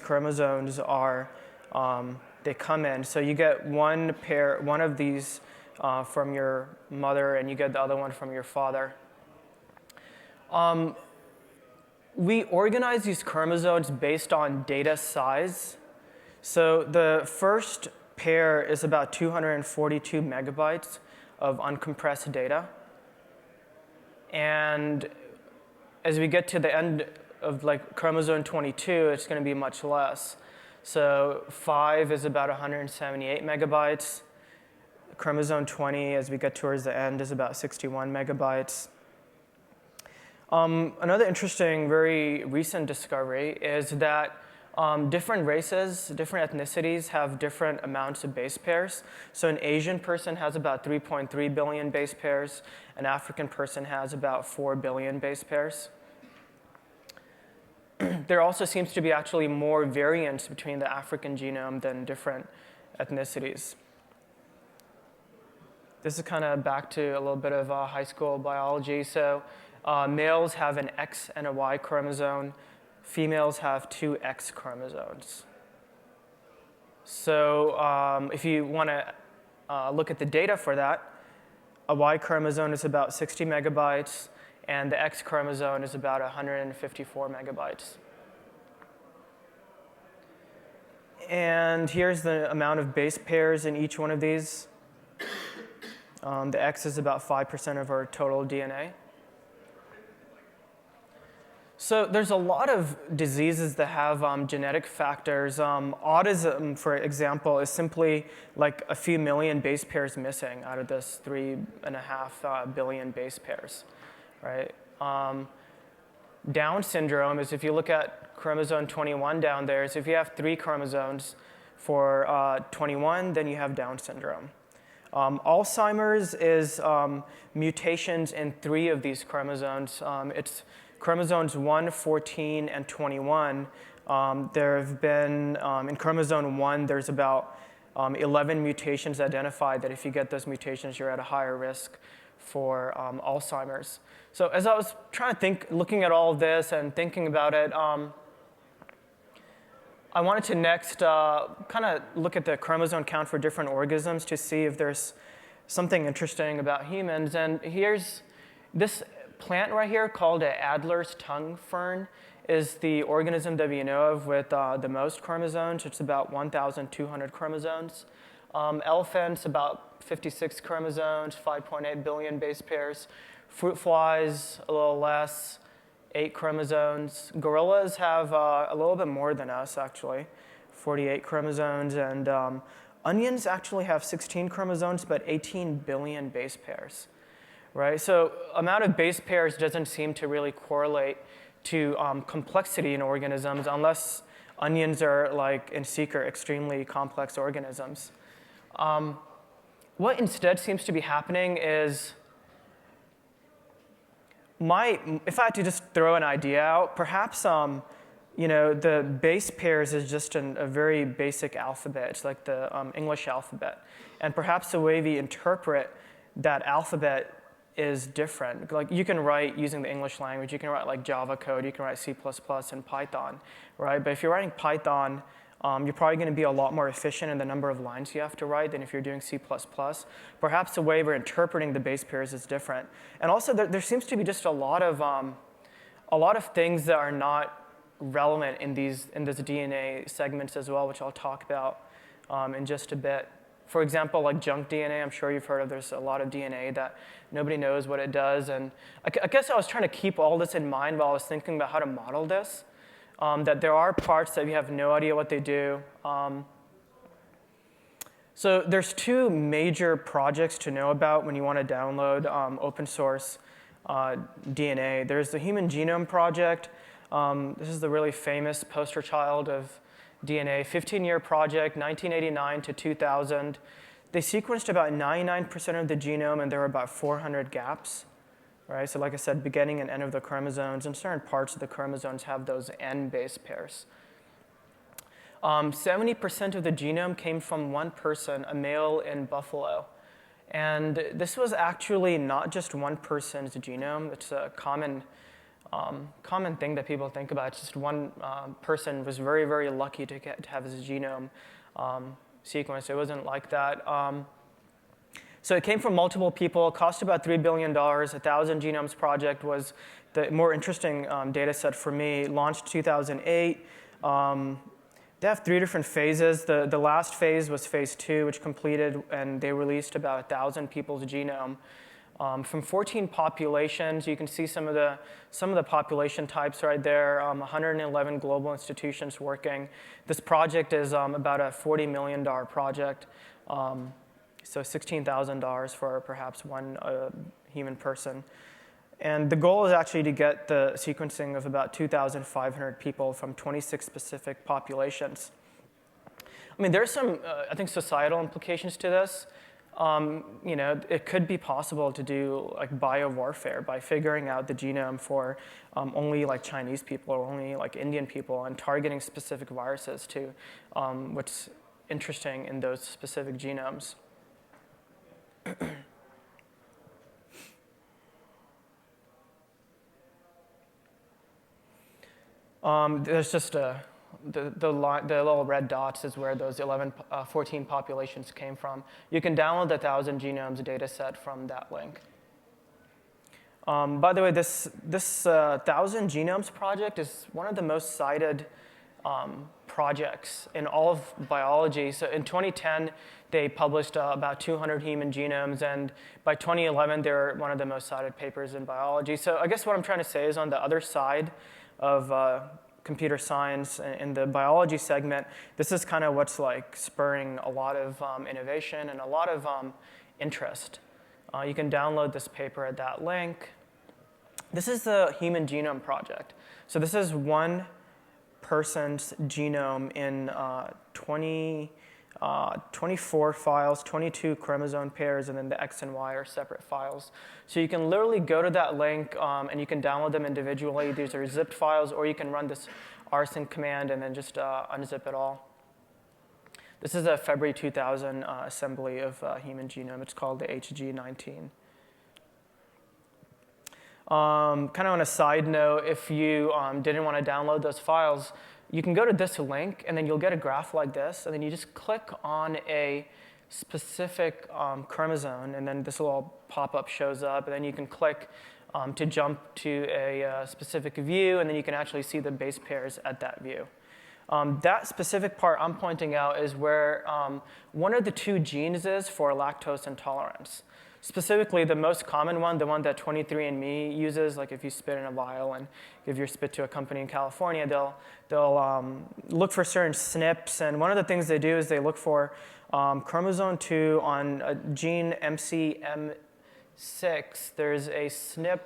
chromosomes are, they come in. So you get one of these from your mother, and you get the other one from your father. We organize these chromosomes based on data size. So the first pair is about 242 megabytes of uncompressed data. And as we get to the end of like chromosome 22, it's going to be much less. So 5 is about 178 megabytes. Chromosome 20, as we get towards the end, is about 61 megabytes. Another interesting, very recent discovery is that different races, different ethnicities have different amounts of base pairs. So an Asian person has about 3.3 billion base pairs. An African person has about 4 billion base pairs. There also seems to be actually more variance between the African genome than different ethnicities. This is kind of back to a little bit of high school biology. So males have an X and a Y chromosome. Females have 2 X chromosomes. So if you want to look at the data for that, a Y chromosome is about 60 megabytes, and the X chromosome is about 154 megabytes. And here's the amount of base pairs in each one of these. The X is about 5% of our total DNA. So there's a lot of diseases that have genetic factors. Autism, for example, is simply like a few million base pairs missing out of this 3.5 billion base pairs, right? Down syndrome is, if you look at chromosome 21 down there, is if you have 3 chromosomes for 21, then you have Down syndrome. Alzheimer's is mutations in 3 of these chromosomes. It's chromosomes 1, 14, and 21. There have been, in chromosome 1, there's about 11 mutations identified that if you get those mutations, you're at a higher risk for Alzheimer's. So as I was trying to think, looking at all of this and thinking about it, I wanted to next kind of look at the chromosome count for different organisms to see if there's something interesting about humans. And here's this plant right here called an Adler's tongue fern is the organism that we know of with the most chromosomes. It's about 1,200 chromosomes. Elephants, about 56 chromosomes, 5.8 billion base pairs. Fruit flies, a little less, 8 chromosomes. Gorillas have a little bit more than us, actually, 48 chromosomes. And onions actually have 16 chromosomes, but 18 billion base pairs. Right? So amount of base pairs doesn't seem to really correlate to complexity in organisms unless onions are, like in secret, extremely complex organisms. What instead seems to be happening is, if I had to just throw an idea out, perhaps the base pairs is just a very basic alphabet. It's like the English alphabet. And perhaps the way we interpret that alphabet is different. Like you can write using the English language, you can write like Java code, you can write C++ and Python, right? But if you're writing Python, you're probably going to be a lot more efficient in the number of lines you have to write than if you're doing C++. Perhaps the way we're interpreting the base pairs is different. And also there seems to be just a lot of things that are not relevant in this DNA segments as well, which I'll talk about in just a bit. For example, like junk DNA, I'm sure you've heard of, there's a lot of DNA that nobody knows what it does. And I guess I was trying to keep all this in mind while I was thinking about how to model this, that there are parts that we have no idea what they do. So there's 2 major projects to know about when you want to download open source DNA. There's the Human Genome Project. This is the really famous poster child of DNA, 15-year project, 1989 to 2000. They sequenced about 99% of the genome, and there were about 400 gaps. Right? So like I said, beginning and end of the chromosomes, and certain parts of the chromosomes have those N base pairs. 70% of the genome came from one person, a male in Buffalo. And this was actually not just one person's genome. It's a common common thing that people think about. It's just one person was very, very lucky to have his genome sequenced. It wasn't like that. So it came from multiple people, cost about $3 billion. 1,000 Genomes project was the more interesting data set for me. Launched 2008. They have 3 different phases. The last phase was phase 2, which completed, and they released about 1,000 people's genome. From 14 populations, you can see some of the population types right there. 111 global institutions working. This project is about a $40 million project. So $16,000 for perhaps one human person. And the goal is actually to get the sequencing of about 2,500 people from 26 specific populations. I mean, there's some, I think, societal implications to this. It could be possible to do like biowarfare by figuring out the genome for only like Chinese people or only like Indian people and targeting specific viruses to what's interesting in those specific genomes. There's just the little red dots is where those 14 populations came from. You can download the 1,000 genomes data set from that link. By the way, this 1,000 genomes project is one of the most cited projects in all of biology. So in 2010, they published about 200 human genomes, and by 2011, they're one of the most cited papers in biology. So I guess what I'm trying to say is on the other side of computer science in the biology segment, this is kind of what's like spurring a lot of innovation and a lot of interest. You can download this paper at that link. This is the Human Genome Project. So this is one person's genome in 24 files, 22 chromosome pairs, and then the X and Y are separate files. So you can literally go to that link and you can download them individually. These are zipped files, or you can run this rsync command and then just unzip it all. This is a February 2000 assembly of human genome. It's called the HG19. Kind of on a side note, if you didn't want to download those files, you can go to this link, and then you'll get a graph like this, and then you just click on a specific chromosome, and then this little pop-up shows up, and then you can click to jump to a specific view, and then you can actually see the base pairs at that view. That specific part I'm pointing out is where one of the 2 genes is for lactose intolerance. Specifically, the most common one, the one that 23andMe uses, like if you spit in a vial and give your spit to a company in California, they'll look for certain SNPs. And one of the things they do is they look for chromosome 2 on a gene MCM6. There's a SNP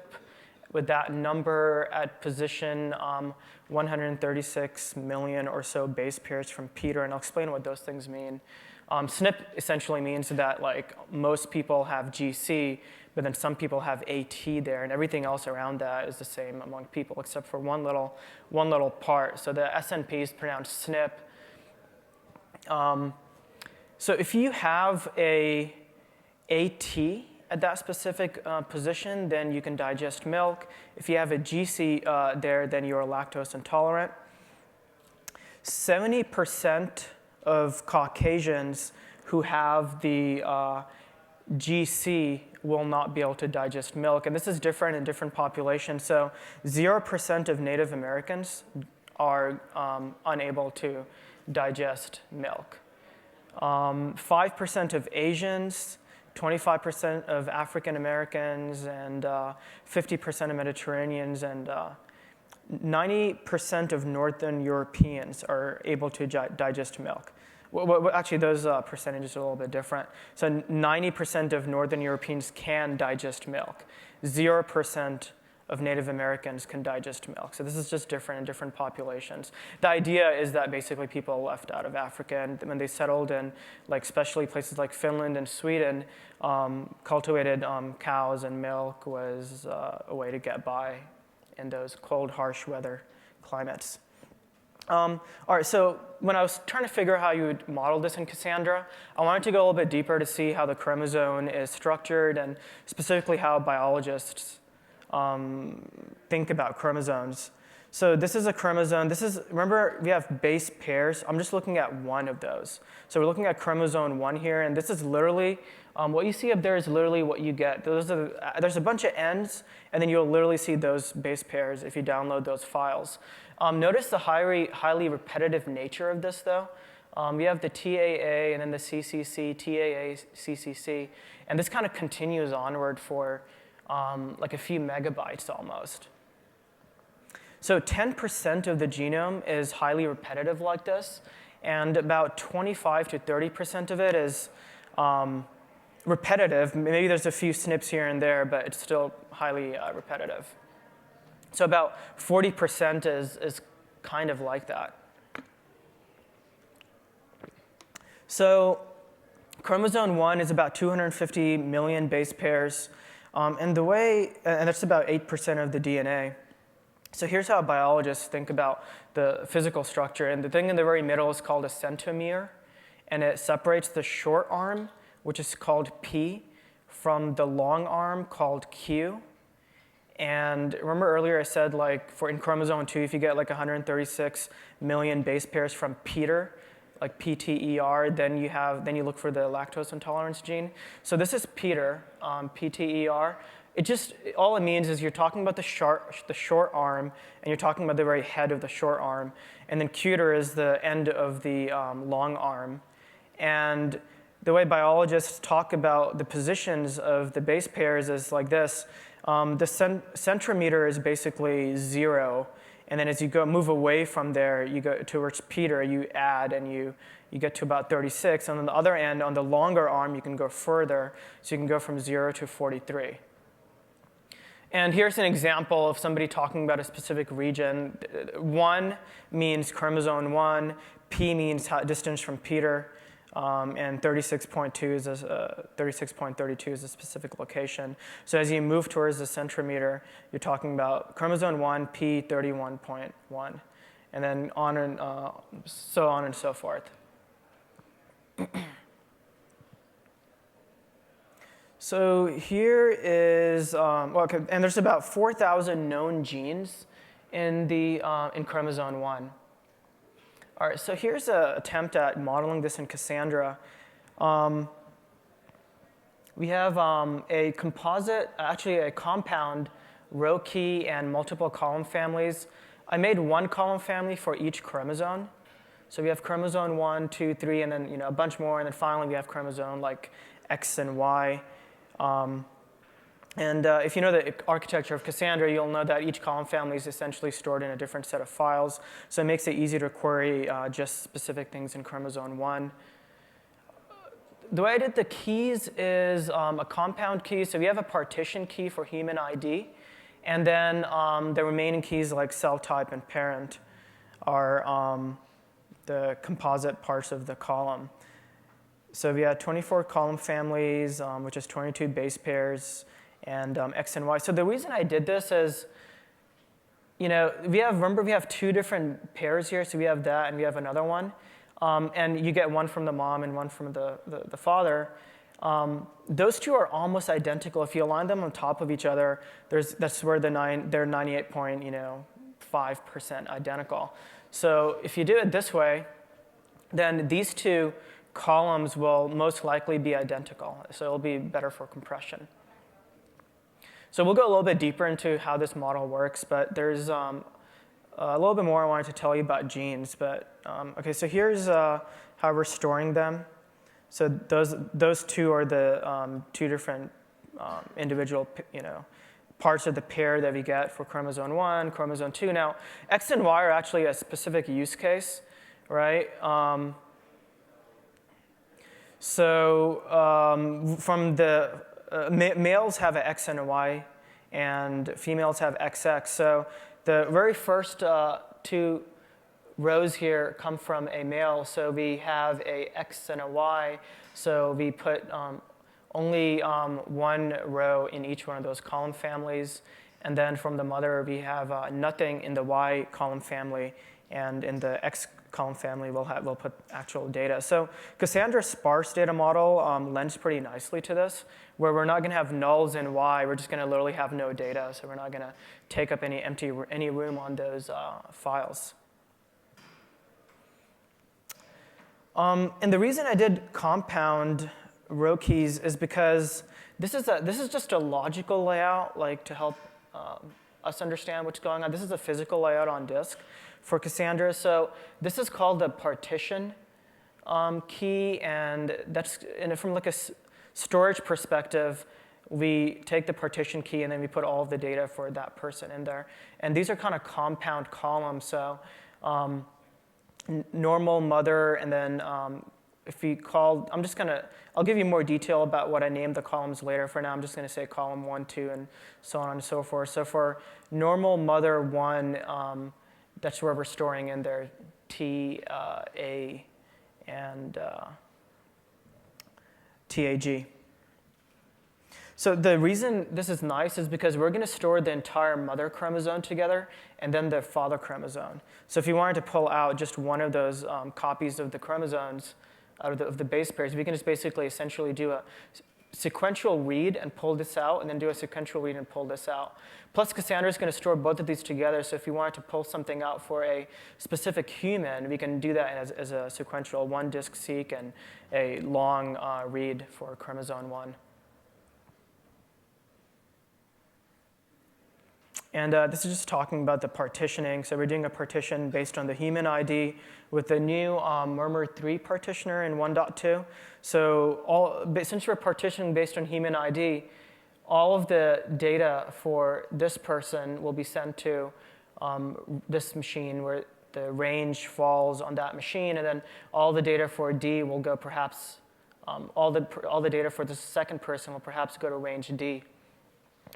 with that number at position 136 million or so base pairs from Peter, and I'll explain what those things mean. SNP essentially means that like most people have GC, but then some people have AT there, and everything else around that is the same among people except for one little part. So the SNP is pronounced SNP. So if you have a AT at that specific position, then you can digest milk. If you have a GC there, then you're lactose intolerant. 70% of Caucasians who have the GC will not be able to digest milk. And this is different in different populations. So 0% of Native Americans are unable to digest milk. 5% of Asians, 25% of African Americans, and 50% of Mediterraneans, and 90% of Northern Europeans are able to digest milk. Well, actually, those percentages are a little bit different. So 90% of Northern Europeans can digest milk. 0% of Native Americans can digest milk. So this is just different in different populations. The idea is that basically people left out of Africa, and when they settled in, like especially places like Finland and Sweden, cultivated cows and milk was a way to get by in those cold, harsh weather climates. All right, so when I was trying to figure out how you would model this in Cassandra, I wanted to go a little bit deeper to see how the chromosome is structured and specifically how biologists think about chromosomes. So this is a chromosome. Remember, we have base pairs. I'm just looking at one of those. So we're looking at chromosome 1 here, and this is literally, what you see up there is literally what you get. There's a bunch of ends, and then you'll literally see those base pairs if you download those files. Notice the highly repetitive nature of this, though. We have the TAA and then the CCC, TAA, CCC, and this kind of continues onward for like a few megabytes almost. So 10% of the genome is highly repetitive like this, and about 25 to 30% of it is repetitive. Maybe there's a few SNPs here and there, but it's still highly repetitive. So about 40% is kind of like that. So chromosome 1 is about 250 million base pairs, and that's about 8% of the DNA. So here's how biologists think about the physical structure. And the thing in the very middle is called a centromere, and it separates the short arm, which is called P, from the long arm called Q. And remember earlier I said, like, in chromosome 2, if you get like 136 million base pairs from Peter, like PTER, then you look for the lactose intolerance gene. So this is Peter, PTER. All it means is you're talking about the short arm, and you're talking about the very head of the short arm. And then cuter is the end of the long arm. And the way biologists talk about the positions of the base pairs is like this. The centrometer is basically 0. And then as you move away from there, you go towards Peter, you add, and you get to about 36. And on the other end, on the longer arm, you can go further. So you can go from 0 to 43. And here's an example of somebody talking about a specific region. 1 means chromosome 1, P means distance from Peter, and 36.32 is a specific location. So as you move towards the centrometer, you're talking about chromosome 1, P 31.1, and then on and so on and so forth. So here is, and there's about 4,000 known genes in chromosome 1. All right, so here's an attempt at modeling this in Cassandra. We have a compound row key and multiple column families. I made one column family for each chromosome. So we have chromosome 1, 2, 3, and then a bunch more, and then finally we have chromosome like X and Y. If you know the architecture of Cassandra, you'll know that each column family is essentially stored in a different set of files. So it makes it easy to query just specific things in chromosome 1. The way I did the keys is a compound key. So we have a partition key for human ID. And then the remaining keys like cell type and parent are the composite parts of the column. So we had 24 column families, which is 22 base pairs, and X and Y. So the reason I did this is, we have 2 different pairs here. So we have that, and we have another one. And you get one from the mom and one from the father. Those 2 are almost identical. If you align them on top of each other, that's where they're 98.5% identical. So if you do it this way, then these 2 columns will most likely be identical. So it'll be better for compression. So we'll go a little bit deeper into how this model works, but there's a little bit more I wanted to tell you about genes. But okay, so here's how we're storing them. So those 2 are the 2 different individual parts of the pair that we get for chromosome 1, chromosome 2. Now, X and Y are actually a specific use case, right? From the males have an X and a Y, and females have XX. So the very first 2 rows here come from a male. So we have a X and a Y. So we put only 1 row in each one of those column families. And then from the mother, we have nothing in the Y column family. And in the X column family will put actual data. So Cassandra's sparse data model lends pretty nicely to this, where we're not going to have nulls in Y. We're just going to literally have no data, so we're not going to take up any room on those files. And the reason I did compound row keys is because this is just a logical layout, like to help us understand what's going on. This is a physical layout on disk for Cassandra. So this is called a partition key, and from like a storage perspective, we take the partition key and then we put all of the data for that person in there. And these are kind of compound columns. So normal, mother, and then if we call, I'll give you more detail about what I named the columns later. For now, I'm just going to say column 1, 2, and so on and so forth. So for normal mother 1, that's where we're storing in there T, A, and TAG. So the reason this is nice is because we're going to store the entire mother chromosome together and then the father chromosome. So if you wanted to pull out just one of those copies of the chromosomes out of the base pairs, we can just basically essentially do a sequential read and pull this out, and then do a sequential read and pull this out. Plus, Cassandra is going to store both of these together, so if you wanted to pull something out for a specific human, we can do that as a sequential one disk seq and a long read for chromosome 1. And this is just talking about the partitioning. So we're doing a partition based on the human ID with the new Murmur 3 partitioner in 1.2. So since we're partitioning based on human ID, all of the data for this person will be sent to this machine where the range falls on that machine, and then all the data for D will go perhaps, all the data for the second person will perhaps go to range D.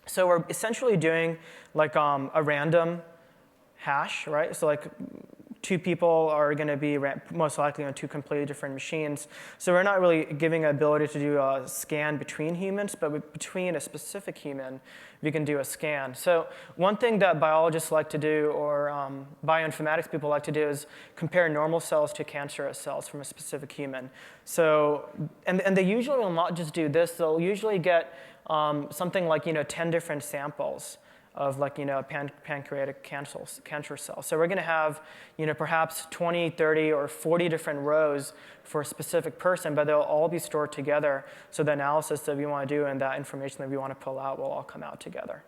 So we're essentially doing like a random hash, right? So like two people are going to be most likely on two completely different machines. So we're not really giving an ability to do a scan between humans, but between a specific human, we can do a scan. So one thing that biologists like to do, or bioinformatics people like to do, is compare normal cells to cancerous cells from a specific human. So, and they usually will not just do this. They'll usually get something like 10 different samples of pancreatic cancer cells. So we're going to have perhaps 20, 30, or 40 different rows for a specific person, but they'll all be stored together. So the analysis that we want to do and that information that we want to pull out will all come out together.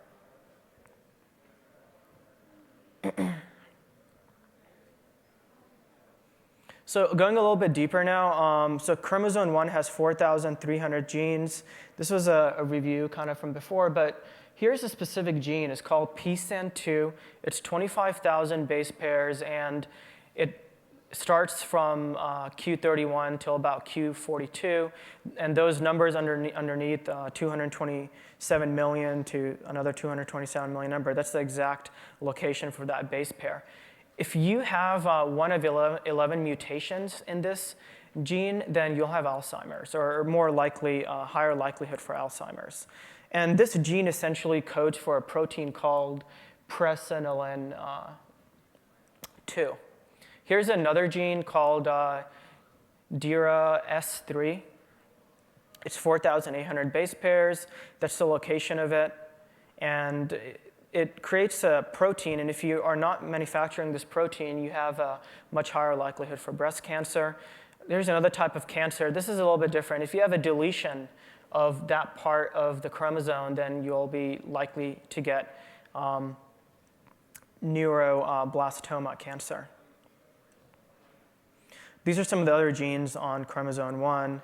So going a little bit deeper now, so chromosome 1 has 4,300 genes. This was a review kind of from before, but here's a specific gene. It's called PSEN2. It's 25,000 base pairs, and it starts from Q31 till about Q42. And those numbers underneath 227 million to another 227 million number, that's the exact location for that base pair. If you have one of 11 mutations in this gene, then you'll have Alzheimer's, or more likely, higher likelihood for Alzheimer's. And this gene essentially codes for a protein called presenilin 2. Here's another gene called DIRA-S3. It's 4,800 base pairs. That's the location of it. And it creates a protein, and if you are not manufacturing this protein, you have a much higher likelihood for breast cancer. There's another type of cancer. This is a little bit different. If you have a deletion of that part of the chromosome, then you'll be likely to get neuroblastoma cancer. These are some of the other genes on chromosome 1.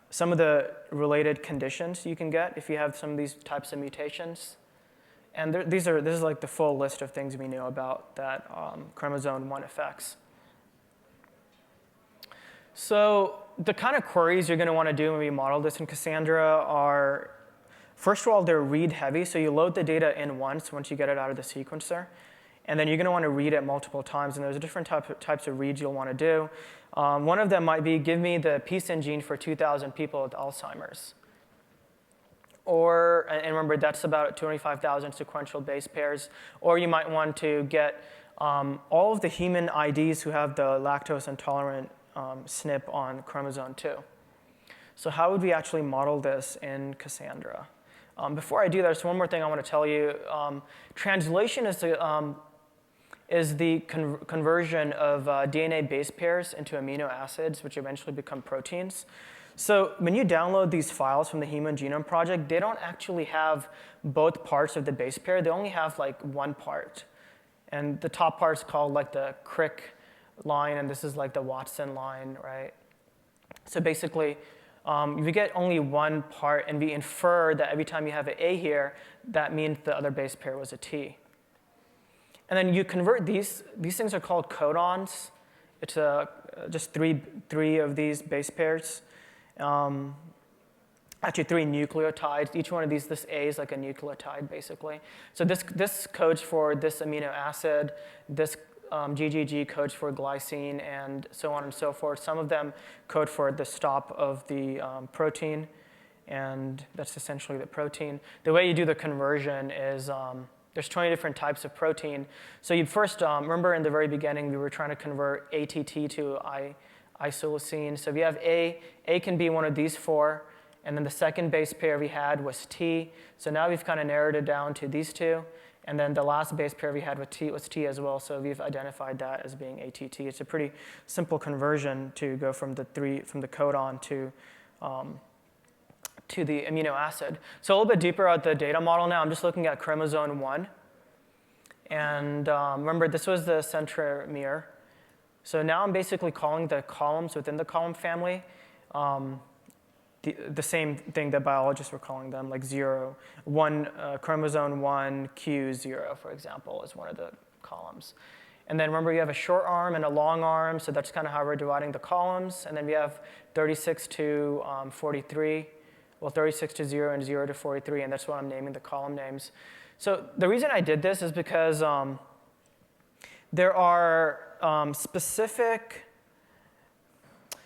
Some of the related conditions you can get if you have some of these types of mutations. And this is like the full list of things we know about that chromosome 1 affects. So the kind of queries you're going to want to do when we model this in Cassandra are, first of all, they're read heavy. So you load the data in once you get it out of the sequencer. And then you're going to want to read it multiple times. And there's different types of reads you'll want to do. One of them might be, give me the PSEN gene for 2,000 people with Alzheimer's. Or, and remember, that's about 25,000 sequential base pairs. Or you might want to get all of the human IDs who have the lactose intolerant SNP on chromosome 2. So how would we actually model this in Cassandra? Before I do that, there's one more thing I want to tell you. Translation is the conversion of DNA base pairs into amino acids, which eventually become proteins. So when you download these files from the Human Genome Project, they don't actually have both parts of the base pair. They only have like one part. And the top part is called like the Crick line, and this is like the Watson line, right? So basically, we get only one part, and we infer that every time you have an A here, that means the other base pair was a T. And then you convert these things are called codons. It's just three of these base pairs. Actually, 3 nucleotides. Each one of these, this A is like a nucleotide, basically. So this codes for this amino acid. This GGG codes for glycine, and so on and so forth. Some of them code for the stop of the protein, and that's essentially the protein. The way you do the conversion is there's 20 different types of protein. So you'd first, remember in the very beginning, we were trying to convert ATT to isoleucine. So if you have A can be one of these 4. And then the second base pair we had was T. So now we've kind of narrowed it down to these 2. And then the last base pair we had with T was T as well. So we've identified that as being ATT. It's a pretty simple conversion to go from the codon to the amino acid. So a little bit deeper at the data model now. I'm just looking at chromosome 1. And remember, this was the centromere. So now I'm basically calling the columns within the column family the same thing that biologists were calling them, like 0, 1, chromosome 1, Q0, for example, is one of the columns. And then remember, you have a short arm and a long arm, so that's kind of how we're dividing the columns. And then we have 36 to 43, well, 36 to 0 and 0 to 43, and that's what I'm naming the column names. So the reason I did this is because there are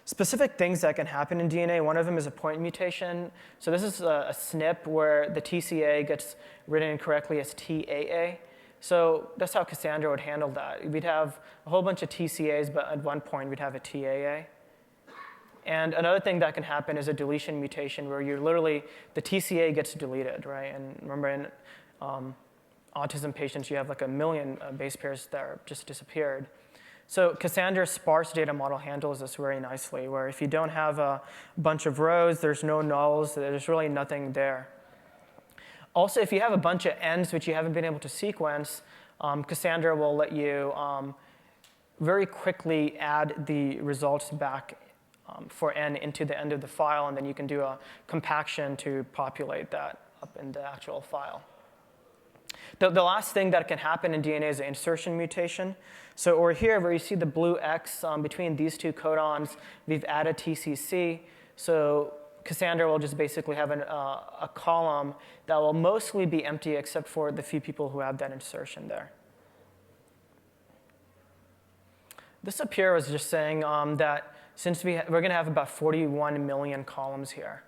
specific things that can happen in DNA. One of them is a point mutation. So this is a SNP where the TCA gets written incorrectly as TAA. So that's how Cassandra would handle that. We'd have a whole bunch of TCAs, but at one point we'd have a TAA. And another thing that can happen is a deletion mutation where you're literally, the TCA gets deleted, right? And remember in autism patients, you have like 1 million base pairs that are just disappeared. So Cassandra's sparse data model handles this very nicely, where if you don't have a bunch of rows, there's no nulls, there's really nothing there. Also, if you have a bunch of ends which you haven't been able to sequence, Cassandra will let you very quickly add the results back for n into the end of the file, and then you can do a compaction to populate that up in the actual file. The last thing that can happen in DNA is an insertion mutation. So over here, where you see the blue X between these 2 codons, we've added TCC. So Cassandra will just basically have a column that will mostly be empty except for the few people who have that insertion there. This up here was just saying that since we're going to have about 41 million columns here,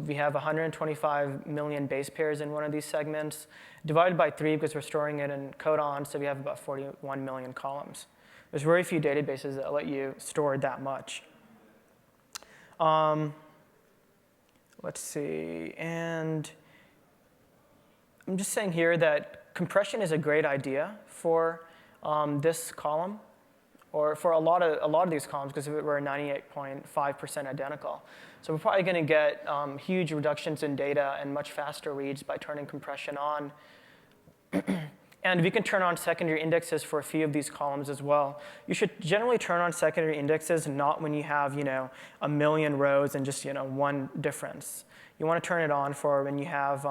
we have 125 million base pairs in one of these segments, divided by 3 because we're storing it in codons, so we have about 41 million columns. There's very few databases that let you store that much. Let's see, and I'm just saying here that compression is a great idea for this column, or for a lot of these columns, because we're 98.5% identical. So we're probably going to get huge reductions in data and much faster reads by turning compression on. And we can turn on secondary indexes for a few of these columns as well. You should generally turn on secondary indexes not when you have 1 million rows and just one difference. You want to turn it on for when you have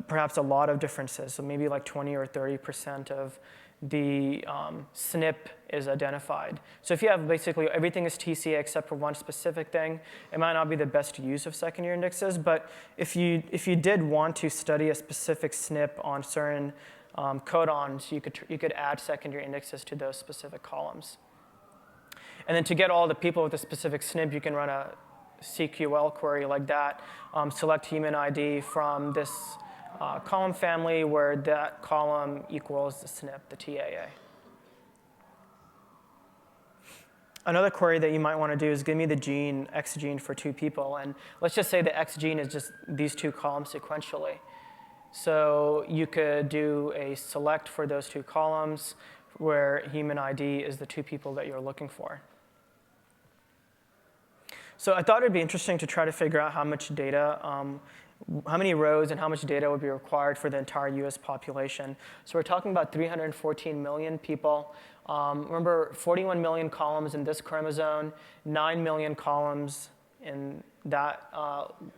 perhaps a lot of differences, so maybe like 20 or 30% of the SNP is identified. So if you have basically everything is TCA except for one specific thing, it might not be the best use of secondary indexes. But if you did want to study a specific SNP on certain codons, you could add secondary indexes to those specific columns. And then to get all the people with a specific SNP, you can run a CQL query like that, select human ID from this column family where that column equals the SNP, the TAA. Another query that you might want to do is give me the gene, X gene for 2 people. And let's just say the X gene is just these 2 columns sequentially. So you could do a select for those 2 columns where human ID is the 2 people that you're looking for. So I thought it'd be interesting to try to figure out how much data, how many rows and how much data would be required for the entire US population. So we're talking about 314 million people. Remember, 41 million columns in this chromosome, 9 million columns in that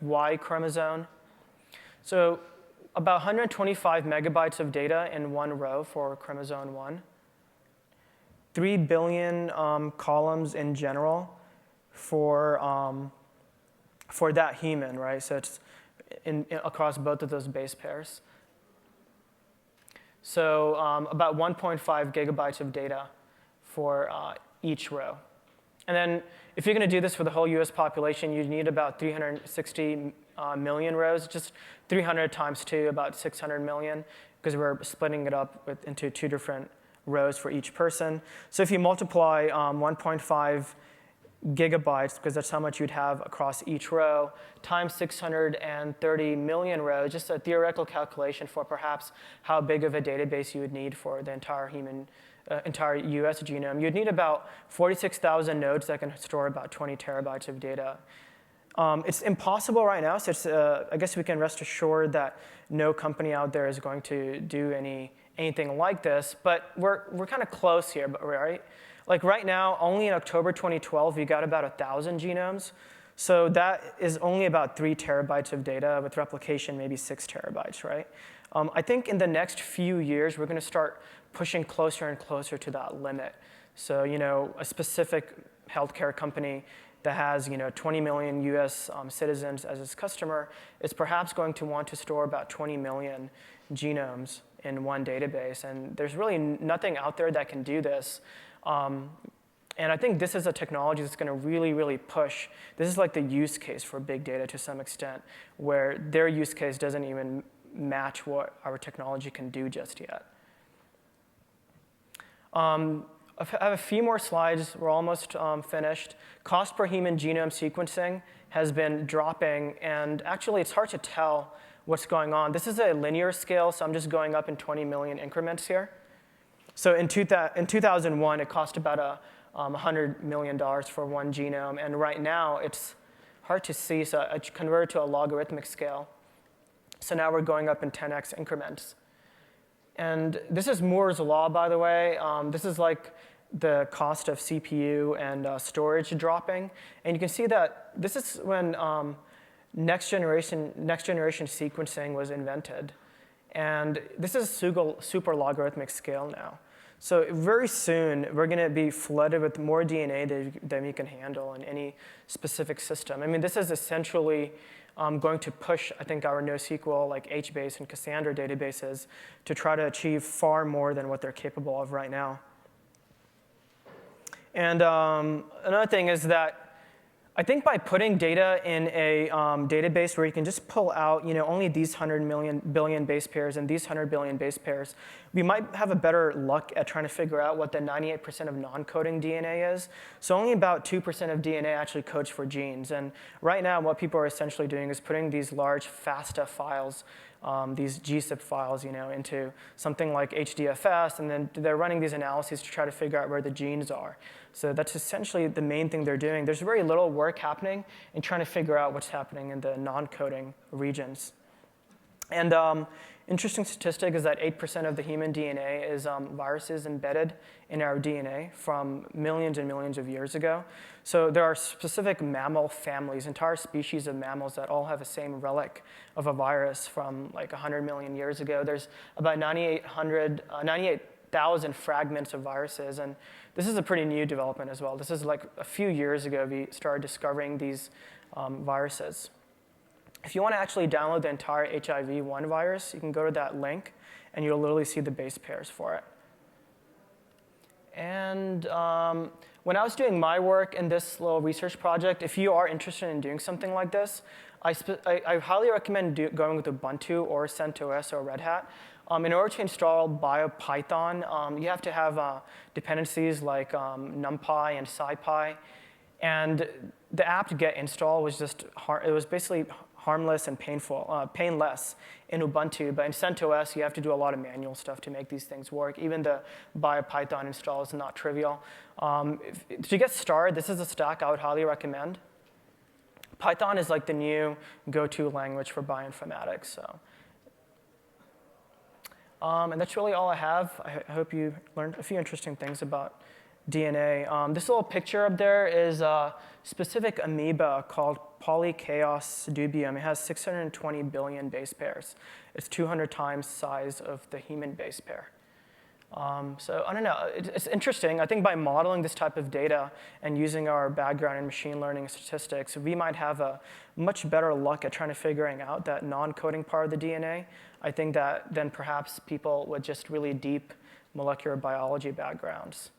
Y chromosome. So about 125 megabytes of data in 1 row for chromosome 1. 3 billion columns in general for that human, right? So it's across both of those base pairs. So about 1.5 gigabytes of data for each row. And then if you're going to do this for the whole US population, you need about 360 million rows, just 300 times 2, about 600 million, because we're splitting it up into 2 different rows for each person. So if you multiply 1.5 gigabytes, because that's how much you'd have across each row, times 630 million rows, just a theoretical calculation for perhaps how big of a database you would need for the entire entire US genome. You'd need about 46,000 nodes that can store about 20 terabytes of data. It's impossible right now, so I guess we can rest assured that no company out there is going to do anything like this, but we're kind of close here, right? Like right now, only in October 2012, we got about 1,000 genomes. So that is only about 3 terabytes of data, with replication maybe 6 terabytes, right? I think in the next few years, we're going to start pushing closer and closer to that limit. So a specific healthcare company that has 20 million US citizens as its customer is perhaps going to want to store about 20 million genomes in one database. And there's really nothing out there that can do this. And I think this is a technology that's going to really, really push. This is like the use case for big data to some extent, where their use case doesn't even match what our technology can do just yet. I have a few more slides. We're almost finished. Cost per human genome sequencing has been dropping, and actually it's hard to tell what's going on. This is a linear scale, so I'm just going up in 20 million increments here. So in 2001, it cost about $100 million for one genome, and right now it's hard to see, so I converted to a logarithmic scale. So now we're going up in 10x increments. And this is Moore's law, by the way. This is like the cost of CPU and storage dropping. And you can see that this is when next generation sequencing was invented. And this is super logarithmic scale now. So very soon, we're going to be flooded with more DNA than we can handle in any specific system. I mean, this is essentially going to push, I think, our NoSQL, like HBase and Cassandra databases to try to achieve far more than what they're capable of right now. And another thing is that I think by putting data in a database where you can just pull out only these 100 billion base pairs and these 100 billion base pairs, we might have a better luck at trying to figure out what the 98% of non-coding DNA is. So only about 2% of DNA actually codes for genes. And right now, what people are essentially doing is putting these large FASTA files, these GZIP files, into something like HDFS, and then they're running these analyses to try to figure out where the genes are. So that's essentially the main thing they're doing. There's very little work happening in trying to figure out what's happening in the non-coding regions. And interesting statistic is that 8% of the human DNA is viruses embedded in our DNA from millions and millions of years ago. So there are specific mammal families, entire species of mammals that all have the same relic of a virus from like 100 million years ago. There's about 98,000 fragments of viruses, and this is a pretty new development as well. This is like a few years ago we started discovering these viruses. If you want to actually download the entire HIV-1 virus, you can go to that link, and you'll literally see the base pairs for it. And when I was doing my work in this little research project, if you are interested in doing something like this, I highly recommend going with Ubuntu or CentOS or Red Hat. In order to install BioPython, you have to have dependencies like NumPy and SciPy. And the apt-get install was just it was basically harmless and painless in Ubuntu. But in CentOS, you have to do a lot of manual stuff to make these things work. Even the BioPython install is not trivial. To get started, this is a stack I would highly recommend. Python is like the new go-to language for bioinformatics. So. And that's really all I have. I hope you learned a few interesting things about DNA. This little picture up there is a specific amoeba called Polychaos dubium. It has 620 billion base pairs. It's 200 times the size of the human base pair. So I don't know, it's interesting. I think by modeling this type of data and using our background in machine learning and statistics, we might have a much better luck at trying to figuring out that non-coding part of the DNA. I think that then perhaps people with just really deep molecular biology backgrounds.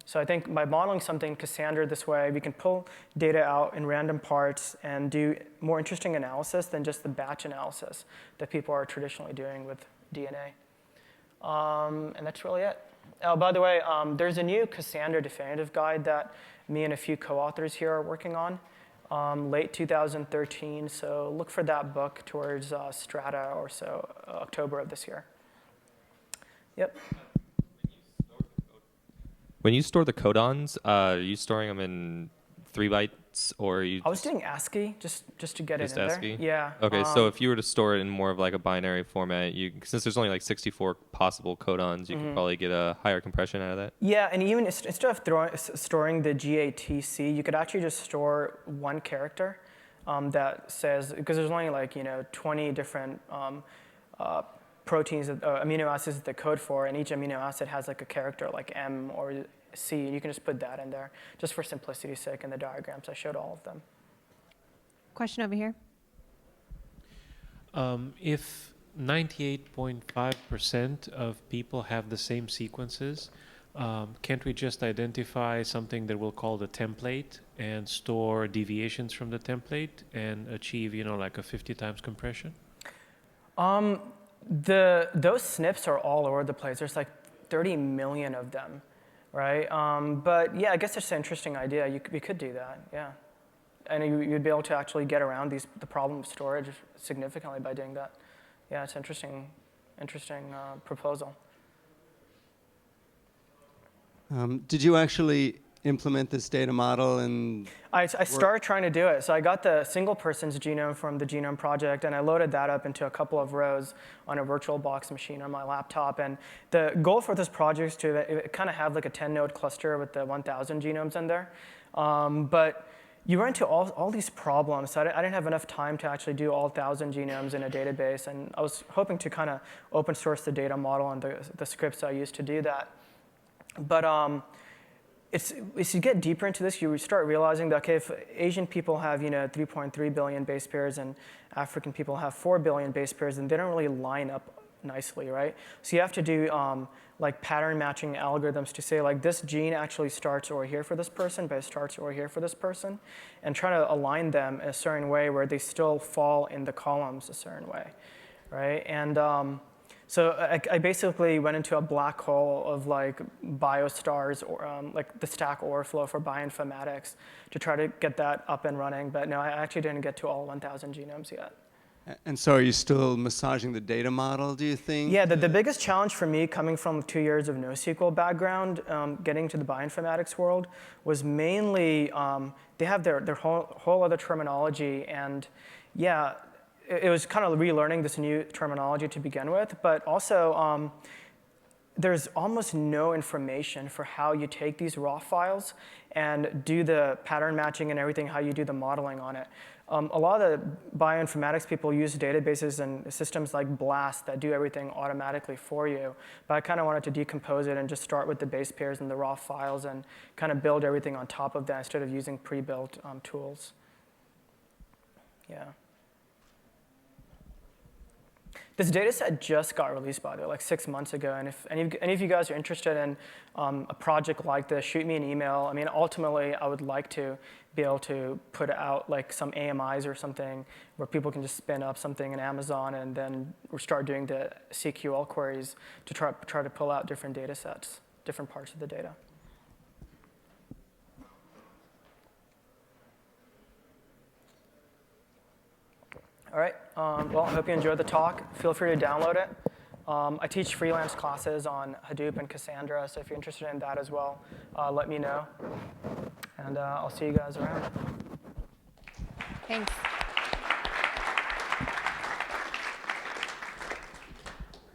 So I think by modeling something Cassandra this way, we can pull data out in random parts and do more interesting analysis than just the batch analysis that people are traditionally doing with DNA. And that's really it. Oh, by the way, there's a new Cassandra definitive guide that me and a few co-authors here are working on, late 2013. So look for that book towards Strata or so, October of this year. Yep. When you store the codons, are you storing them in 3 bytes or are you? I was doing ASCII just to get it in ASCII? there. Yeah. Okay, so if you were to store it in more of like a binary format, since there's only like 64 possible codons, you could probably get a higher compression out of that. Yeah, and even instead of storing the GATC, you could actually just store one character that says, because there's only like 20 different proteins, amino acids that they code for, and each amino acid has like a character like M or C, and you can just put that in there, just for simplicity's sake in the diagrams. I showed all of them. Question over here. If 98.5% of people have the same sequences, can't we just identify something that we'll call the template and store deviations from the template and achieve, like a 50 times compression? Those SNPs are all over the place. There's like 30 million of them, right? But yeah, I guess it's an interesting idea. We could do that, yeah. And you'd be able to actually get around the problem of storage significantly by doing that. Yeah, it's an interesting proposal. Did you actually implement this data model? And I started trying to do it. So I got the single person's genome from the Genome project, and I loaded that up into a couple of rows on a VirtualBox machine on my laptop. And the goal for this project is to kind of have like a 10-node cluster with the 1,000 genomes in there. But you run into all these problems. So I didn't have enough time to actually do all 1,000 genomes in a database. And I was hoping to kind of open source the data model and the scripts I used to do that. But as you get deeper into this, you start realizing that, okay, if Asian people have 3.3 billion base pairs and African people have 4 billion base pairs, then they don't really line up nicely, right? So you have to do like pattern matching algorithms to say like this gene actually starts over here for this person, but it starts over here for this person, and try to align them in a certain way where they still fall in the columns a certain way, right? And so I basically went into a black hole of like biostars or like the Stack Overflow for bioinformatics to try to get that up and running. But no, I actually didn't get to all 1,000 genomes yet. And so are you still massaging the data model, do you think? Yeah, the biggest challenge for me coming from 2 years of NoSQL background, getting to the bioinformatics world, was mainly they have their whole other terminology. And yeah, it was kind of relearning this new terminology to begin with, but also there's almost no information for how you take these raw files and do the pattern matching and everything, how you do the modeling on it. A lot of the bioinformatics people use databases and systems like BLAST that do everything automatically for you, but I kind of wanted to decompose it and just start with the base pairs and the raw files and kind of build everything on top of that instead of using pre-built tools. Yeah. This data set just got released, by the way, like 6 months ago. And if any of you guys are interested in a project like this, shoot me an email. I mean, ultimately, I would like to be able to put out like some AMIs or something where people can just spin up something in Amazon and then start doing the CQL queries to try to pull out different data sets, different parts of the data. All right, well, I hope you enjoyed the talk. Feel free to download it. I teach freelance classes on Hadoop and Cassandra, so if you're interested in that as well, let me know. And I'll see you guys around. Thanks.